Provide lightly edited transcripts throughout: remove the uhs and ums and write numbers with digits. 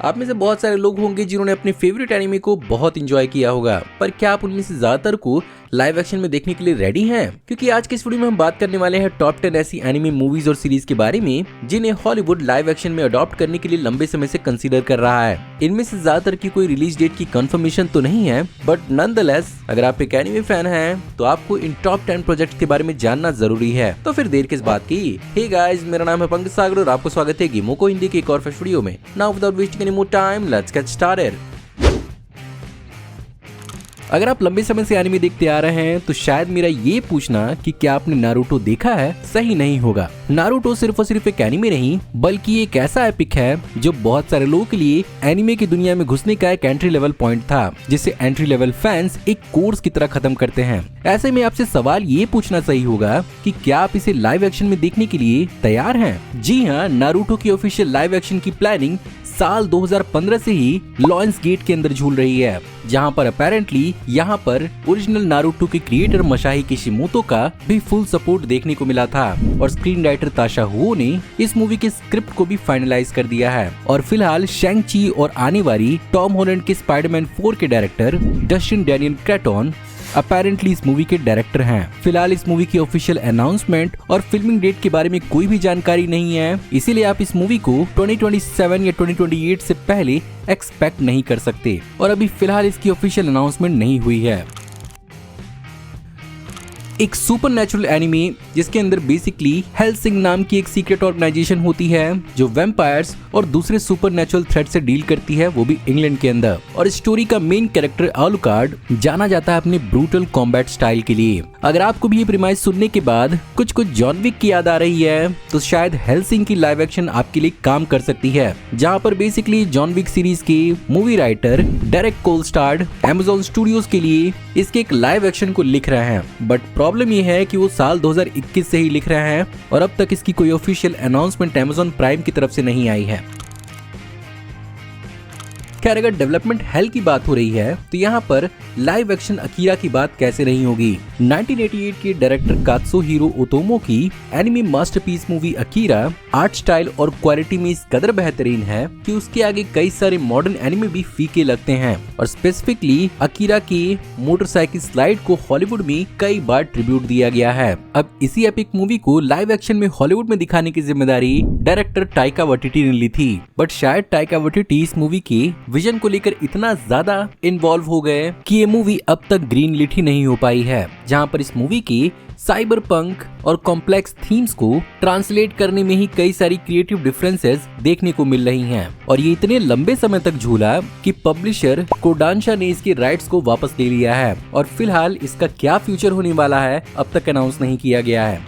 आप में से बहुत सारे लोग होंगे जिन्होंने अपने फेवरेट एनिमे को बहुत एंजॉय किया होगा, पर क्या आप उनमें से ज्यादातर को लाइव एक्शन में देखने के लिए रेडी हैं? क्योंकि आज के इस वीडियो में हम बात करने वाले हैं टॉप 10 ऐसी एनिमे मूवीज और सीरीज के बारे में जिन्हें हॉलीवुड लाइव एक्शन में अडॉप्ट करने के लिए लंबे समय से कंसीडर कर रहा है। इनमें से ज्यादातर की कोई रिलीज डेट की कंफर्मेशन तो नहीं है, बट नॉनदलेस अगर आप एक एनिमे फैन हैं तो आपको इन टॉप 10 प्रोजेक्ट के बारे में जानना जरूरी है। तो फिर देर किस बात की। हे गाइस, मेरा नाम है पंकज सागर और आपको स्वागत है गेमों को हिंदी के एक और फ्रेश वीडियो में। Now without wasting any more time, let's get started. अगर आप लंबे समय से एनिमे देखते आ रहे हैं तो शायद मेरा ये पूछना कि क्या आपने नारुतो देखा है सही नहीं होगा। नारुतो सिर्फ और सिर्फ एक एनिमे नहीं बल्कि एक ऐसा एपिक है जो बहुत सारे लोगों के लिए एनिमे की दुनिया में घुसने का एक एंट्री लेवल पॉइंट था, जिसे एंट्री लेवल फैंस एक कोर्स की तरह खत्म करते हैं। ऐसे में आपसे सवाल ये पूछना सही होगा कि क्या आप इसे लाइव एक्शन में देखने के लिए तैयार हैं? जी हाँ, नारुतो की ऑफिशियल लाइव एक्शन की प्लानिंग साल 2015 से ही लॉयंस गेट के अंदर झूल रही है, जहां पर अपेरेंटली यहाँ पर ओरिजिनल नारुतो के क्रिएटर मसाही किशिमोतो का भी फुल सपोर्ट देखने को मिला था और स्क्रीन राइटर ताशा हुओ ने इस मूवी के स्क्रिप्ट को भी फाइनलाइज कर दिया है। और फिलहाल शैंग-ची और आने वाली टॉम हॉलैंड के स्पाइडरमैन 4 के डायरेक्टर डस्टिन डैनियल क्रेटन अपेरेंटली इस मूवी के डायरेक्टर हैं। फिलहाल इस मूवी की ऑफिशियल अनाउंसमेंट और फिल्मिंग डेट के बारे में कोई भी जानकारी नहीं है, इसीलिए आप इस मूवी को 2027 या 2028 से पहले एक्सपेक्ट नहीं कर सकते और अभी फिलहाल इसकी ऑफिशियल अनाउंसमेंट नहीं हुई है। एक सुपरनैचुरल एनिमे जिसके अंदर बेसिकली हेलसिंग नाम की एक सीक्रेट ऑर्गेनाइजेशन होती है जो वैम्पायर्स और दूसरे सुपरनैचुरल थ्रेट से डील करती है, वो भी इंग्लैंड के अंदर। और स्टोरी का मेन कैरेक्टर आलुकार्ड जाना जाता है अपने ब्रूटल कॉम्बैट स्टाइल के लिए। अगर आपको भी ये प्रीमाइस सुनने के बाद कुछ जॉन विक की याद आ रही है तो शायद हेलसिंग की लाइव एक्शन आपके लिए काम कर सकती है, जहाँ पर बेसिकली जॉन विक सीरीज के movie writer Derek Kolstad Amazon Studios के लिए इसके एक लाइव एक्शन को लिख रहे हैं। बट प्रॉब्लम ये है कि वो साल 2021 से ही लिख रहे हैं और अब तक इसकी कोई ऑफिशियल अनाउंसमेंट अमेज़न प्राइम की तरफ से नहीं आई है। खैर, अगर डेवलपमेंट हेल की बात हो रही है तो यहाँ पर लाइव एक्शन अकीरा की बात कैसे नहीं होगी। 1988 के डायरेक्टर कात्सुहिरो ओतोमो की anime masterpiece movie Akira art style और क्वालिटी में इस कदर बेहतरीन है कि उसके आगे कई सारे मॉडर्न एनिमे भी फीके लगते हैं। और स्पेसिफिकली अकीरा की मोटरसाइकिल स्लाइड को हॉलीवुड में कई बार ट्रिब्यूट दिया गया है। अब इसी एपिक मूवी को लाइव एक्शन में हॉलीवुड में दिखाने की जिम्मेदारी डायरेक्टर टाइका वाइटिटी ने ली थी, बट शायद टाइका वाइटिटी इस मूवी के विजन को लेकर इतना ज्यादा इन्वॉल्व हो गए कि ये मूवी अब तक ग्रीन लिट ही नहीं हो पाई है, जहां पर इस मूवी की साइबर पंक और कॉम्प्लेक्स थीम्स को ट्रांसलेट करने में ही कई सारी क्रिएटिव डिफरेंसेस देखने को मिल रही हैं। और ये इतने लंबे समय तक झूला कि पब्लिशर कोडांशा ने इसके राइट्स को वापस ले लिया है और फिलहाल इसका क्या फ्यूचर होने वाला है अब तक अनाउंस नहीं किया गया है।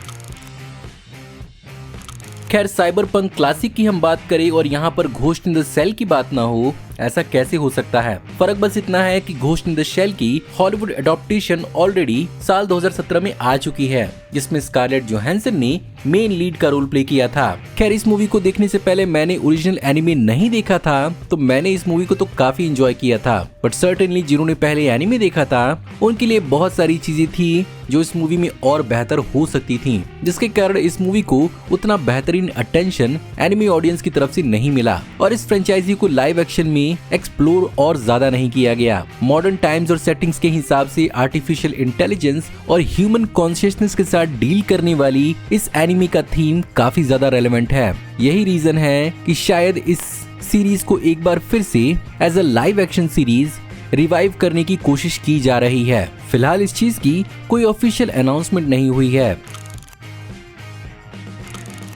खैर, साइबर पंक क्लासिक की हम बात करें और यहाँ पर घोस्ट इन द सेल की बात ना हो, ऐसा कैसे हो सकता है? फर्क बस इतना है कि घोस्ट इन द शेल की हॉलीवुड एडॉप्टेशन ऑलरेडी साल 2017 में आ चुकी है, जिसमें स्कारलेट जोहानसन ने मेन लीड का रोल प्ले किया था। खैर, इस मूवी को देखने से पहले मैंने ओरिजिनल एनिमे नहीं देखा था, तो मैंने इस मूवी को तो काफी एंजॉय किया था, बट सर्टेनली जिन्होंने पहले एनिमे देखा था उनके लिए बहुत सारी चीजें थी जो इस मूवी में और बेहतर हो सकती थी, जिसके कारण इस मूवी को उतना बेहतरीन अटेंशन एनिमे ऑडियंस की तरफ से नहीं मिला और इस फ्रेंचाइजी को लाइव एक्शन में एक्सप्लोर और ज्यादा नहीं किया गया। मॉडर्न टाइम्स और सेटिंग्स के हिसाब से आर्टिफिशियल इंटेलिजेंस और ह्यूमन कॉन्शियसनेस के साथ डील करने वाली इस एनिमे का थीम काफी ज्यादा रेलेवेंट है। यही रीजन है कि शायद इस सीरीज को एक बार फिर से as a live action series revive करने की कोशिश की जा रही है। फिलहाल इस चीज की कोई ऑफिशियल अनाउंसमेंट नहीं हुई है।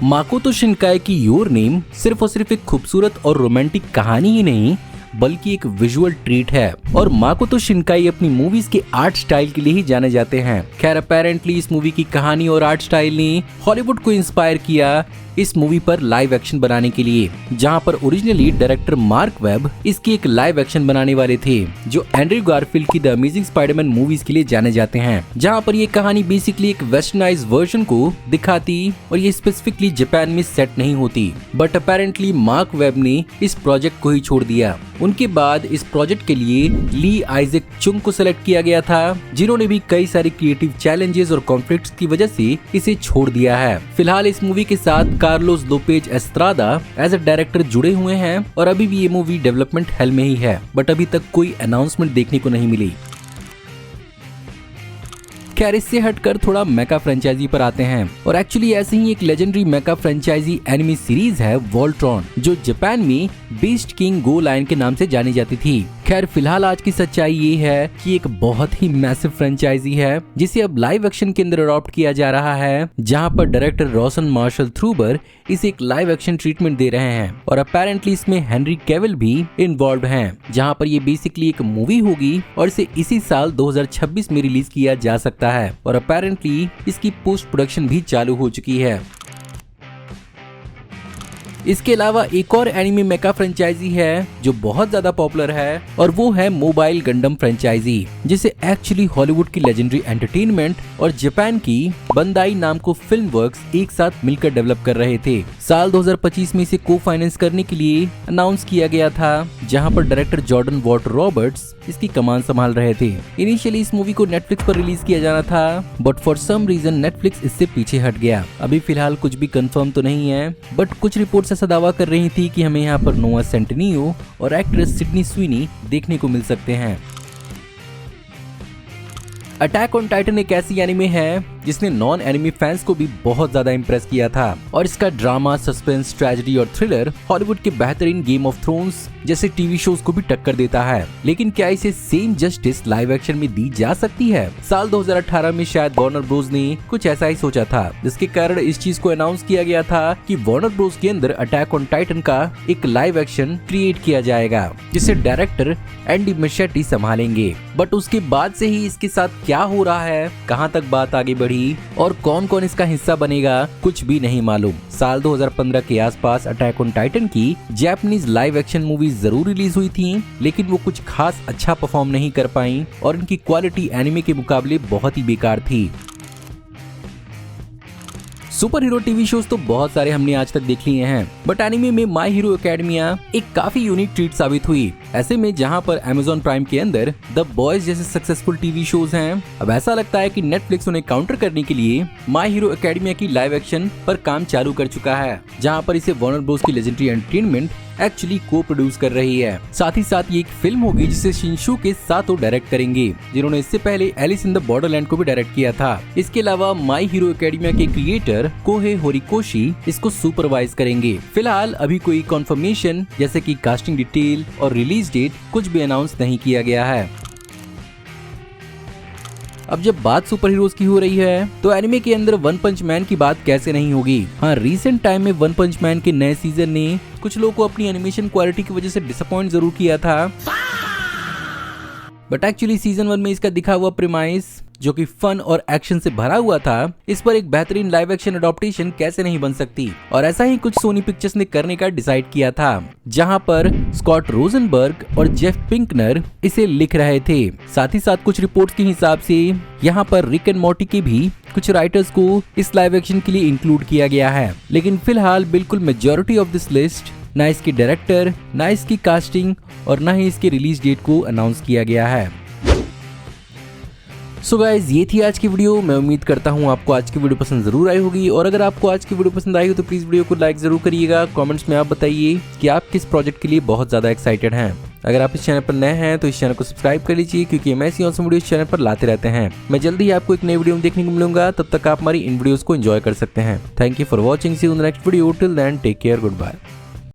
माकोतो शिनकाई की योर नेम सिर्फ और सिर्फ एक खूबसूरत और रोमांटिक कहानी ही नहीं बल्कि एक विजुअल ट्रीट है और माकोतो शिनकाई अपनी मूवीज के आर्ट स्टाइल के लिए ही जाने जाते हैं। खैर, अपेरेंटली इस मूवी की कहानी और आर्ट स्टाइल ने हॉलीवुड को इंस्पायर किया इस मूवी पर लाइव एक्शन बनाने के लिए, जहां पर ओरिजिनली डायरेक्टर मार्क वेब इसकी एक लाइव एक्शन बनाने वाले थे जो एंड्रयू गारफील्ड की द अमेजिंग स्पाइडरमैन मूवीज के लिए जाने जाते हैं, जहां पर ये कहानी बेसिकली एक वेस्टर्नाइज वर्जन को दिखाती और ये स्पेसिफिकली जापान में सेट नहीं होती। बट अपेरेंटली मार्क वेब ने इस प्रोजेक्ट को ही छोड़ दिया। उनके बाद इस प्रोजेक्ट के लिए ली आइजक चुंग को सिलेक्ट किया गया था, जिन्होंने भी कई सारे क्रिएटिव चैलेंजेस और कॉन्फ्लिक्ट्स की वजह से इसे छोड़ दिया है। फिलहाल इस मूवी के साथ Carlos Lopez Estrada as a director जुड़े हुए हैं और अभी भी ये मूवी डेवलपमेंट हेल में ही है, बट अभी तक कोई अनाउंसमेंट देखने को नहीं मिली। खैर इससे हटकर थोड़ा मेका फ्रेंचाइजी पर आते हैं और एक्चुअली ऐसे ही एक लेजेंडरी मेका फ्रेंचाइजी एनिमी सीरीज है वोल्ट्रॉन, जो जापान में बीस्ट किंग गो लायन के नाम से जानी जाती थी। खैर फिलहाल आज की सच्चाई ये है कि एक बहुत ही मैसिव फ्रेंचाइजी है जिसे अब लाइव एक्शन के अंदर अडॉप्ट किया जा रहा है, जहां पर डायरेक्टर रोशन मार्शल थ्रूबर इसे एक लाइव एक्शन ट्रीटमेंट दे रहे हैं और अपेरेंटली इसमें हेनरी कैविल भी इन्वॉल्व हैं, जहां पर ये बेसिकली एक मूवी होगी और इसे इसी साल 2026 में रिलीज किया जा सकता है और अपेरेंटली इसकी पोस्ट प्रोडक्शन भी चालू हो चुकी है। इसके अलावा एक और एनिमे मेका फ्रेंचाइजी है जो बहुत ज्यादा पॉपुलर है और वो है मोबाइल गंडम फ्रेंचाइजी, जिसे एक्चुअली हॉलीवुड की लेजेंडरी एंटरटेनमेंट और जापान की बंदाई नाम को फिल्म वर्क्स एक साथ मिलकर डेवलप कर रहे थे। साल 2025 में इसे को फाइनेंस करने के लिए अनाउंस किया गया था, जहां पर डायरेक्टर जॉर्डन वॉट रॉबर्ट्स इसकी कमान संभाल रहे थे। इनिशियली इस मूवी को नेटफ्लिक्स पर रिलीज किया जाना था, but for some reason Netflix इससे पीछे हट गया। अभी फिलहाल कुछ भी कंफर्म तो नहीं है, बट कुछ रिपोर्ट्स ऐसा दावा कर रही थी कि हमें यहाँ पर नोआ सेंटेनियो और एक्ट्रेस सिडनी स्वीनी देखने को मिल सकते हैं। अटैक ऑन टाइटन एक ऐसी एनिमे है जिसने नॉन एनिमे फैंस को भी बहुत ज्यादा इंप्रेस किया था और इसका ड्रामा, सस्पेंस, ट्रेजेडी और थ्रिलर हॉलीवुड के बेहतरीन गेम ऑफ थ्रोन्स जैसे टीवी शोज को भी टक्कर देता है। लेकिन क्या इसे सेम जस्टिस लाइव एक्शन में दी जा सकती है? साल 2018 में शायद वार्नर ब्रोस ने कुछ ऐसा ही सोचा था, जिसके कारण इस चीज को अनाउंस किया गया था कि वार्नर ब्रोस के अंदर अटैक ऑन टाइटन का एक लाइव एक्शन क्रिएट किया जाएगा, जिसे डायरेक्टर एंडी मशेटी संभालेंगे। बट उसके बाद से ही इसके साथ क्या हो रहा है, कहां तक बात आगे बढ़ी और कौन कौन इसका हिस्सा बनेगा, कुछ भी नहीं मालूम। साल 2015 के आसपास अटैक ऑन टाइटन की जापानीज लाइव एक्शन मूवी जरूर रिलीज हुई थी, लेकिन वो कुछ खास अच्छा परफॉर्म नहीं कर पाई और इनकी क्वालिटी एनिमे के मुकाबले बहुत ही बेकार थी। सुपर हीरो टीवी शोज तो बहुत सारे हमने आज तक देख लिए हैं, बट एनिमे में माय हीरो एकेडमिया एक काफी यूनिक ट्रीट साबित हुई। ऐसे में जहां पर अमेज़न प्राइम के अंदर द बॉयज जैसे सक्सेसफुल टीवी शोज हैं, अब ऐसा लगता है कि नेटफ्लिक्स उन्हें काउंटर करने के लिए माय हीरो एकेडमिया की लाइव एक्शन पर काम चालू कर चुका है, जहां पर इसे वार्नर ब्रोस की लेजेंडरी एंटरटेनमेंट एक्चुअली को प्रोड्यूस कर रही है। साथ ही साथ ये एक फिल्म होगी जिसे शिनशुके सातो डायरेक्ट करेंगे, जिन्होंने इससे पहले एलिस इन द बॉर्डरलैंड को भी डायरेक्ट किया था। इसके अलावा माय हीरो एकेडमिया के क्रिएटर कोहे होरिकोशी इसको सुपरवाइज करेंगे। फिलहाल अभी कोई कंफर्मेशन जैसे कि कास्टिंग डिटेल और रिलीज डेट कुछ भी अनाउंस नहीं किया गया है। अब जब बात सुपर हीरोज की हो रही है तो एनिमे के अंदर वन पंच मैन की बात कैसे नहीं होगी। हाँ, रिसेंट टाइम में वन पंच मैन के नए सीजन ने कुछ लोगों को अपनी एनिमेशन क्वालिटी की वजह से डिसअपॉइंट जरूर किया था, बट एक्चुअली सीजन 1 में इसका दिखा हुआ प्रीमाइस जो कि फन और एक्शन से भरा हुआ था, इस पर एक बेहतरीन लाइव एक्शन अडॉप्टेशन कैसे नहीं बन सकती। और ऐसा ही कुछ सोनी पिक्चर्स ने करने का डिसाइड किया था, जहां पर स्कॉट रोजनबर्ग और जेफ पिंकनर इसे लिख रहे थे। साथ ही साथ कुछ रिपोर्ट्स के हिसाब से यहाँ पर रिक एंड मॉर्टी के भी कुछ राइटर्स को इस लाइव एक्शन के लिए इंक्लूड किया गया है। लेकिन फिलहाल बिल्कुल मेजॉरिटी ऑफ दिस लिस्ट ना इसकी डायरेक्टर, ना इसकी कास्टिंग और ना ही इसके रिलीज डेट को अनाउंस किया गया है। सो गाइज, ये थी आज की वीडियो। मैं उम्मीद करता हूँ आपको आज की वीडियो पसंद जरूर आई होगी, और अगर आपको आज की वीडियो पसंद आई हो तो प्लीज वीडियो को लाइक जरूर करिएगा। कमेंट्स में आप बताइए कि आप किस प्रोजेक्ट के लिए बहुत ज्यादा एक्साइटेड हैं। अगर आप इस चैनल पर नए हैं तो इस चैनल को सब्सक्राइब कर लीजिए, क्योंकि मैं ऐसी औसम वीडियो इस चैनल पर लाते रहते हैं। मैं जल्दी ही आपको एक नई वीडियो में देखने को मिलूंगा, तब तक आप हमारी इन वीडियोस को एंजॉय कर सकते हैं। Thank you for watching, see you in the next video. Till then take care, good bye.